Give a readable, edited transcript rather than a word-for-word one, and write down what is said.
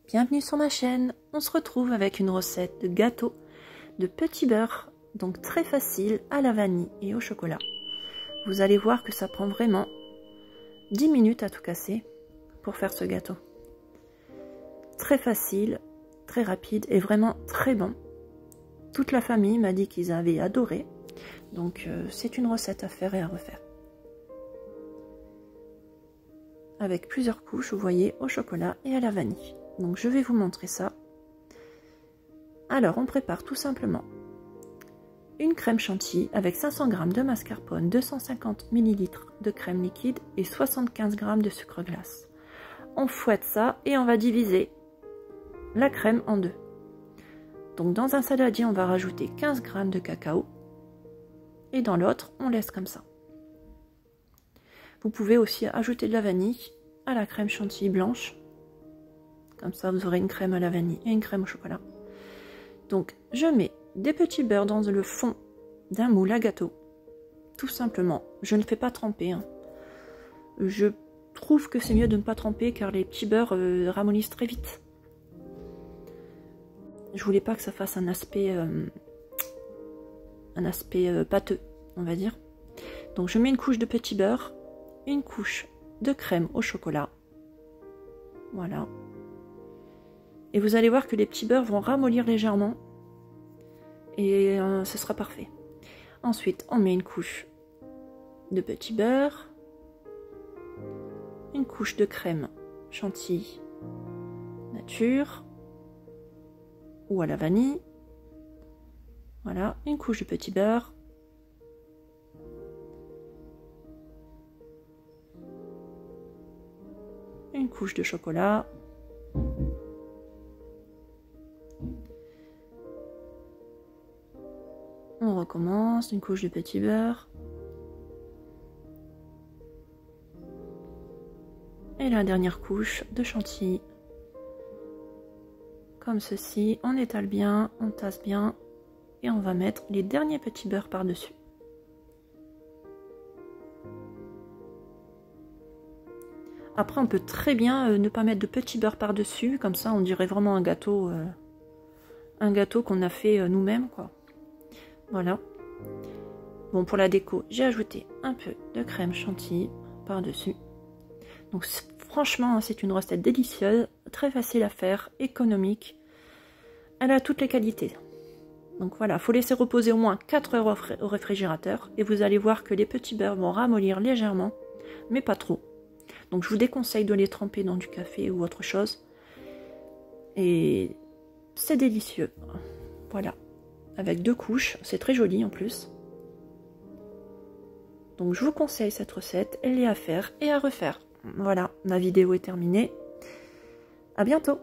Bienvenue sur ma chaîne. On se retrouve avec une recette de gâteau de petit beurre, donc très facile à la vanille et au chocolat. Vous allez voir que ça prend vraiment 10 minutes à tout casser pour faire ce gâteau. Très facile, très rapide et vraiment très bon. Toute la famille m'a dit qu'ils avaient adoré, donc c'est une recette à faire et à refaire. Avec plusieurs couches, vous voyez, au chocolat et à la vanille. Donc je vais vous montrer ça. Alors on prépare tout simplement une crème chantilly avec 500 g de mascarpone, 250 ml de crème liquide et 75 g de sucre glace. On fouette ça et on va diviser la crème en deux. Donc dans un saladier on va rajouter 15 g de cacao et dans l'autre on laisse comme ça. Vous pouvez aussi ajouter de la vanille à la crème chantilly blanche. Comme ça, vous aurez une crème à la vanille et une crème au chocolat. Donc, je mets des petits beurres dans le fond d'un moule à gâteau. Tout simplement. Je ne fais pas tremper. Hein. Je trouve que c'est mieux de ne pas tremper car les petits beurres ramollissent très vite. Je voulais pas que ça fasse un aspect pâteux, on va dire. Donc, je mets une couche de petit beurre, une couche de crème au chocolat. Voilà. Et vous allez voir que les petits beurres vont ramollir légèrement. Et ce sera parfait. Ensuite, on met une couche de petit beurre. Une couche de crème chantilly nature. Ou à la vanille. Voilà, une couche de petit beurre. Une couche de chocolat. On recommence, une couche de petit beurre. Et la dernière couche de chantilly. Comme ceci, on étale bien, on tasse bien. Et on va mettre les derniers petits beurres par-dessus. Après, on peut très bien ne pas mettre de petits beurres par-dessus. Comme ça, on dirait vraiment un gâteau qu'on a fait nous-mêmes, quoi. Voilà. Bon, pour la déco, j'ai ajouté un peu de crème chantilly par-dessus. Donc, franchement, c'est une recette délicieuse, très facile à faire, économique. Elle a toutes les qualités. Donc voilà, il faut laisser reposer au moins 4 heures au réfrigérateur. Et vous allez voir que les petits beurres vont ramollir légèrement, mais pas trop. Donc, je vous déconseille de les tremper dans du café ou autre chose. Et c'est délicieux. Voilà. Avec 2 couches, c'est très joli en plus. Donc je vous conseille cette recette, elle est à faire et à refaire. Voilà, ma vidéo est terminée. À bientôt!